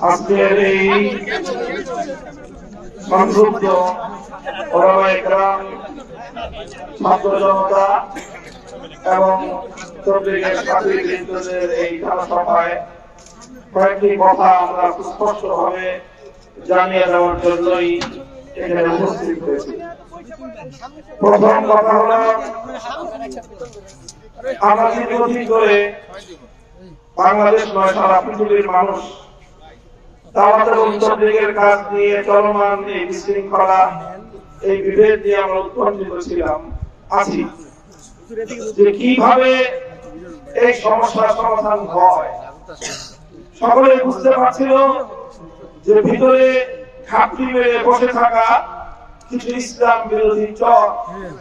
আজকের এই সংযুক্ত ওলামায়ে কেরাম, ছাত্র জনতা এবং তবলিগের ছাত্রীদের এই সভায় কয়েকটি কথা আমরা সুস্পষ্টভাবে জানিয়ে দেওয়ার জন্যই এখানে উপস্থিত হয়েছি। প্রথম কথা হলো, আমরা দীর্ঘদিন ধরে বাংলাদেশ নয় সারা পৃথিবীর মানুষ দাওয়াত এবং তবলিগের কাজ নিয়ে চলমান এই বিশৃঙ্খলা, এই বিভেদ নিয়ে আমরা উৎকণ্ঠিত ছিলাম, আছি যে কিভাবে এই সমস্যার সমাধান হয়। সকলে বুঝতে পারছিল যে ভিতরে ঘাপটি মেরে বসে থাকা কিছু ইসলাম বিরোধী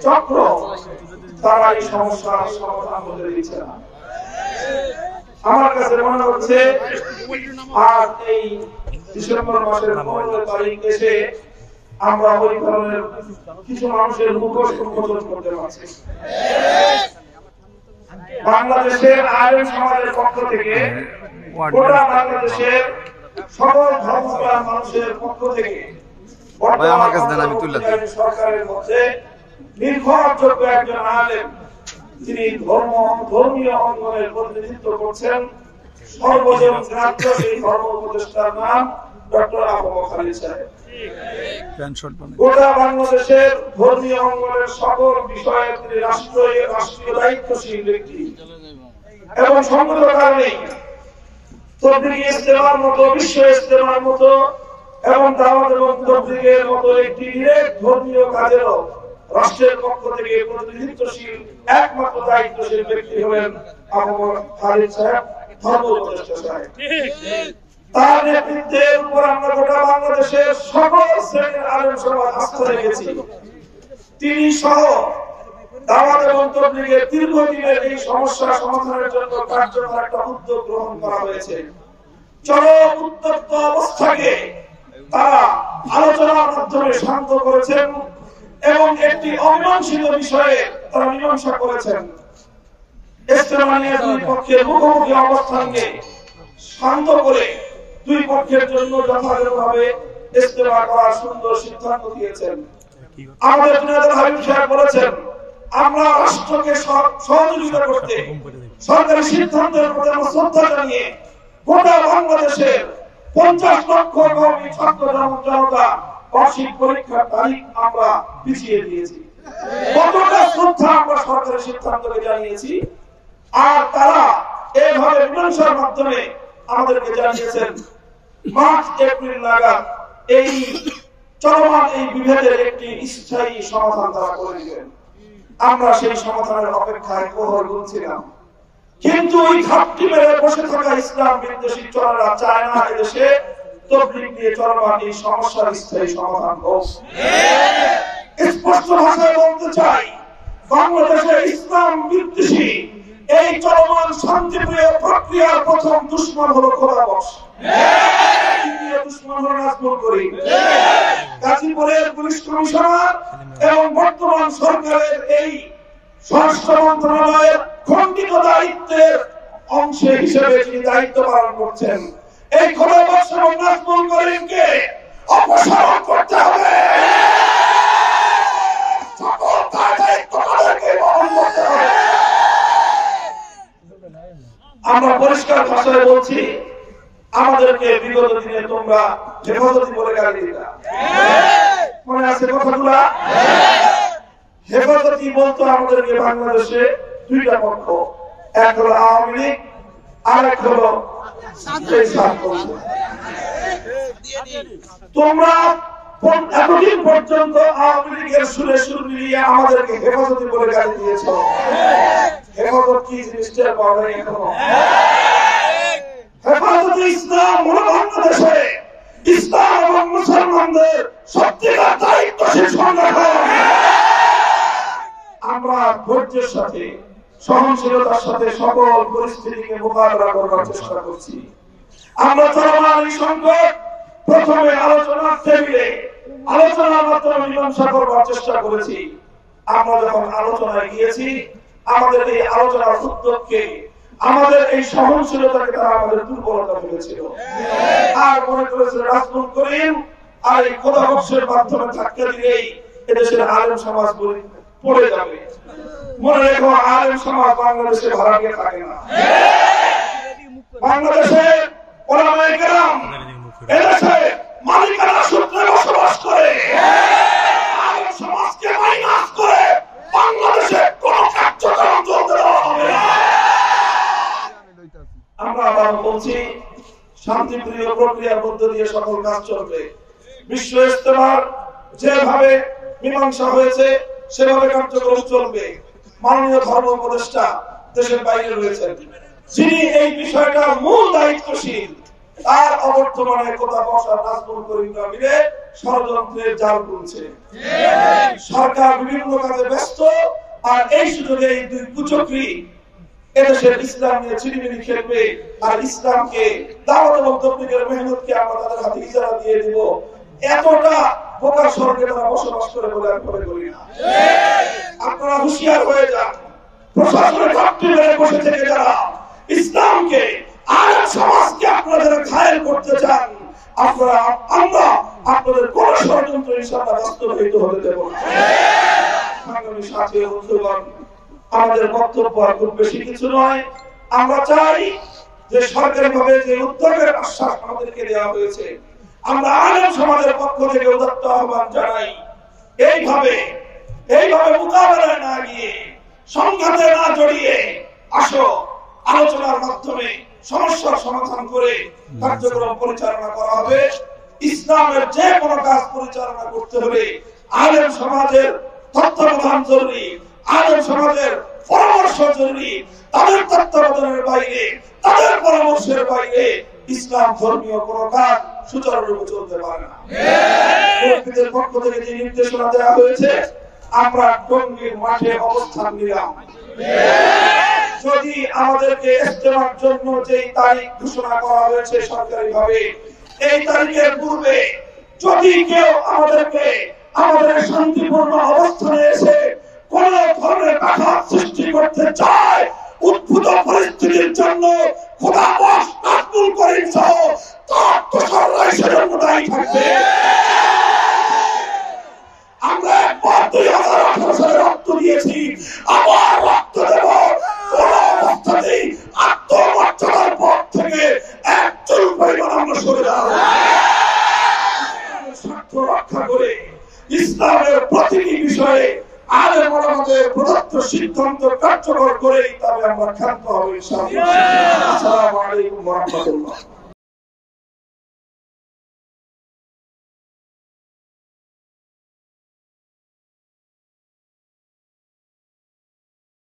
চক্র তারা এই সমস্যার সমাধান হতে দিচ্ছে না। আমার কাছে মনে হচ্ছে আর এই ডিসেম্বর মাসের 15 তারিখ এসে আমরা ওই ধরনের কিছু মানুষের মুখোশ উন্মোচন করতে পারছি। বাংলাদেশের আইন সমাজের পক্ষ থেকে, গোটা বাংলাদেশের সকল ধর্মপ্রাণ মানুষের পক্ষ থেকে সরকারের মধ্যে নির্ভরযোগ্য একজন আলেম, তিনি ধর্মীয় অঙ্গনের প্রতিনিধিত্ব করছেন, সর্বজন গ্রাহ্য সেই ধর্ম উপদেষ্টার নাম ডক্টর আবু বকর খালিদ সাহেব। গোটা বাংলাদেশের ধর্মীয় অঙ্গনের সকল বিষয়ে তিনি রাষ্ট্রীয় দায়িত্বশীল ব্যক্তি এবং সঙ্গত কারণেই তবলিগ ইজতেমার মতো, বিশ্ব ইজতেমার মতো এবং দাওয়াত এবং তবলিগের মতো একটি ডিরেক্ট ধর্মীয় কাজেরও রাষ্ট্রের পক্ষ থেকে প্রতিনিধিত্বশীল একমাত্র দায়িত্বশীল ব্যক্তি হলেন আবু বকর খালিদ সাহেব, ধর্ম উপদেষ্টা সাহেব। তার নেতৃত্বের উপর আমরা গোটা বাংলাদেশের সকল শ্রেণীর আলেম সমাজ আস্থা রেখেছি। তিনি সহ দাওয়াত এবং তবলিগের দীর্ঘদিনের এই সমস্যা সমাধানের জন্য কার্যকর একটা উদ্যোগ গ্রহণ করা হয়েছে। চরম উত্তপ্ত অবস্থাকে তারা আলোচনার মাধ্যমে শান্ত করেছেন এবং একটি অমীমাংসিত বিষয়ে তারা মীমাংসা করেছেন। ইজতেমা নিয়ে দুই পক্ষের মুখোমুখি অবস্থানকে শান্ত করে দুই পক্ষের জন্য যথাযথভাবে ইজতেমা করার সুন্দর সিদ্ধান্ত দিয়েছেন। আমাদের জুনায়েদ হাবিব সাহেব বলেছেন, আমরা রাষ্ট্রকে সহযোগিতা করতে সরকারি সিদ্ধান্তের প্রতি শ্রদ্ধা জানিয়ে গোটা বাংলাদেশের 50 লক্ষ কর্মী ছাত্র জনতা বার্ষিক পরীক্ষার তারিখ আমরা পিছিয়ে দিয়েছি। কতটা শ্রদ্ধা আমরা সরকারের সিদ্ধান্তকে জানিয়েছি, আর তারা এইভাবে মীমাংসার মাধ্যমে আমাদেরকে জানিয়েছেন মার্চ এপ্রিল নাগাদ এই চলমান এই বিভেদের একটি স্থায়ী সমাধান তারা করে দিবেন। আমরা সেই সমাধানের অপেক্ষায় প্রহর গুনছিলাম, কিন্তু ওই ঘাপটি মেরে বসে থাকা ইসলাম বিদ্বেষী চোরেরা চায় না এদেশে তবলিগ নিয়ে চলমান এই সমস্যার স্থায়ী সমাধান হোক। স্পষ্ট ভাষায় বলতে চাই, বাংলাদেশে ইসলাম বিদ্বেষী এই চলমান শান্তিপ্রিয় প্রক্রিয়ার প্রথম দুশ্মন হলো খোদাবশ, দ্বিতীয় দুশ্মন হলো নাজমুল করিম। গাজীপুরের পুলিশ কমিশনার এবং বর্তমান সরকারের এই স্বরাষ্ট্র মন্ত্রণালয়ের খণ্ডিত দায়িত্বের অংশ হিসেবে তিনি দায়িত্ব পালন করছেন। এই খোদাবশ এবং নাজমুল করিমকে অপসারণ করতে হবে। আমরা পরিষ্কার ভাষায় বলছি, আমাদেরকে বিগত দিনে তোমরা হেফাজতি বলে গালি দিতা, মনে আছে কথাগুলা? হেফাজতি বলতো আমাদেরকে বাংলাদেশে দুইটা পক্ষ, এক হলো আওয়ামী লীগ আর এক হলো তোমরা এতদিন পর্যন্ত আওয়ামী লীগের সুরে সুর মিলিয়ে আমাদেরকে হেফাজতি বলে গালি দিয়েছ। হেফাজত কি জিনিসটা পাবে এখনো? হেফাজতে ইসলাম হলো বাংলাদেশে ইসলাম এবং মুসলমানদের সত্যিকার দায়িত্বশীল সংগঠন। আমরা ধৈর্যের সাথে, সহনশীলতার সাথে সকল পরিস্থিতিকে মোকাবেলা করার চেষ্টা করছি। আমরা চলমান এই সংকট প্রথমে আলোচনার টেবিলে আলোচনার মাধ্যমে মীমাংসা করবার চেষ্টা করেছি। আমরা যখন আলোচনায় গিয়েছি, আমাদের এই আলোচনার উদ্যোগকে আমাদের এই সহনশীলতাকে তারা আমাদের দুর্বলতা ভেবেছিল আর মনে করেছিল রাজনৈতিক করিম আর এই খোদাবর্ষের মাধ্যমে ধাক্কা দিলেই এদেশের আলেম সমাজ পড়ে যাবে। মনে রেখো, আলেম সমাজ বাংলাদেশে ভাড়াটিয়া থাকে না। বাংলাদেশে ওলামায়ে কেরাম এদেশে মালিকানা সূত্রে বসবাস করে। আলেম সমাজকে মাইনাস করে বাংলাদেশে কোনো কার্যক্রম চলতে দেওয়া হবে না। আমরা আবার বলছি, শান্তিপ্রিয় প্রক্রিয়ার মধ্য দিয়ে সকল কাজ চলবে। বিশ্ব ইজতেমার যেভাবে মীমাংসা হয়েছে সেভাবে কার্যক্রম চলবে। মাননীয় ধর্ম উপদেষ্টা দেশের বাইরে রয়েছেন, যিনি এই বিষয়টার মূল দায়িত্বশীল, তার অবর্তমানে কথা বসা নাজমুল করিমরা মিলে ষড়যন্ত্রের জাল বুনছে। সরকার বিভিন্ন কাজে ব্যস্ত, আর এই সুযোগে এই দুই কুচক্রী এদেশের ইসলাম নিয়ে চিনিমিনি খেলবে, আর ইসলামকে দাওয়াত এবং তবলিগের মেহনতকে আমরা তাদের হাতে ইজারা দিয়ে দিব। এতটা বোকা স্বর্গে তারা বসবাস করে বলে আমি মনে করি না। আপনারা হুঁশিয়ার হয়ে যান। প্রশাসনের ঘাটতি মেরে বসে থেকে যারা ইসলামকে আর সমাজকে আপনারা যারা ঘায়েল করতে চান, আমরা আপনাদের কোন ষড়যন্ত্র ইনশাআল্লাহ বাস্তবায়িত হতে দেব না। সংগ্রামী সাথী ও বন্ধুগণ, আমাদের বক্তব্য আর খুব বেশি কিছু নয়। আমরা চাই যে সরকারিভাবে যে উদ্যোগের আশ্বাস আমাদেরকে দেওয়া হয়েছে, আমরা আলেম সমাজের পক্ষ থেকে উদাত্ত আহ্বান জানাই, এইভাবে মোকাবেলায় না গিয়ে, সংঘাতে না জড়িয়ে আসো, আলোচনার মাধ্যমে সমস্যার সমাধান করে কার্যক্রম পরিচালনা করা হবে। ইসলামের যে কোনো কাজ পরিচালনা করতে হলে আলেম সমাজের তত্ত্বাবধান জরুরি, আলেম সমাজের পরামর্শ জরুরি। তাদের তত্ত্বাবধানের বাইরে, তাদের পরামর্শের বাইরে ইসলাম ধর্মীয় কোন কাজ সুচারুরূপে চলতে পারে না। মুরব্বিদের পক্ষ থেকে যে নির্দেশনা দেওয়া হয়েছে, আমরা টঙ্গীর মাঠে অবস্থান নিলাম। যদি আমাদেরকে ইজতেমার জন্য যেই তারিখ ঘোষণা করা হয়েছে সরকারিভাবে, এই তারিখের পূর্বে যদি কেউ আমাদের শান্তিপূর্ণ অবস্থানে এসে কোন ধরনের আঘাত সৃষ্টি করতে চায়, উদ্ভূত পরিস্থিতির জন্য খোদাবশ নাজমুল করিম সহ তার দোসররাই সেজন্য দায়ী থাকবে। আমরা একবার 2018 সালে রক্ত দিয়েছি, আবার রক্ত দেব। কোন অবস্থাতেই আত্মমর্যাদার পথ থেকে এক চুল পরিমাণ আমরা সরে যাব। স্বার্থ রক্ষা করে ইসলামের প্রতিটি বিষয়ে আলেম ওলামাদের প্রদত্ত সিদ্ধান্ত কার্যকর করেই তবে আমরা ক্ষান্ত হব ইনশাআল্লাহ। আসসালামু আলাইকুম ওয়া রাহমাতুল্লাহ।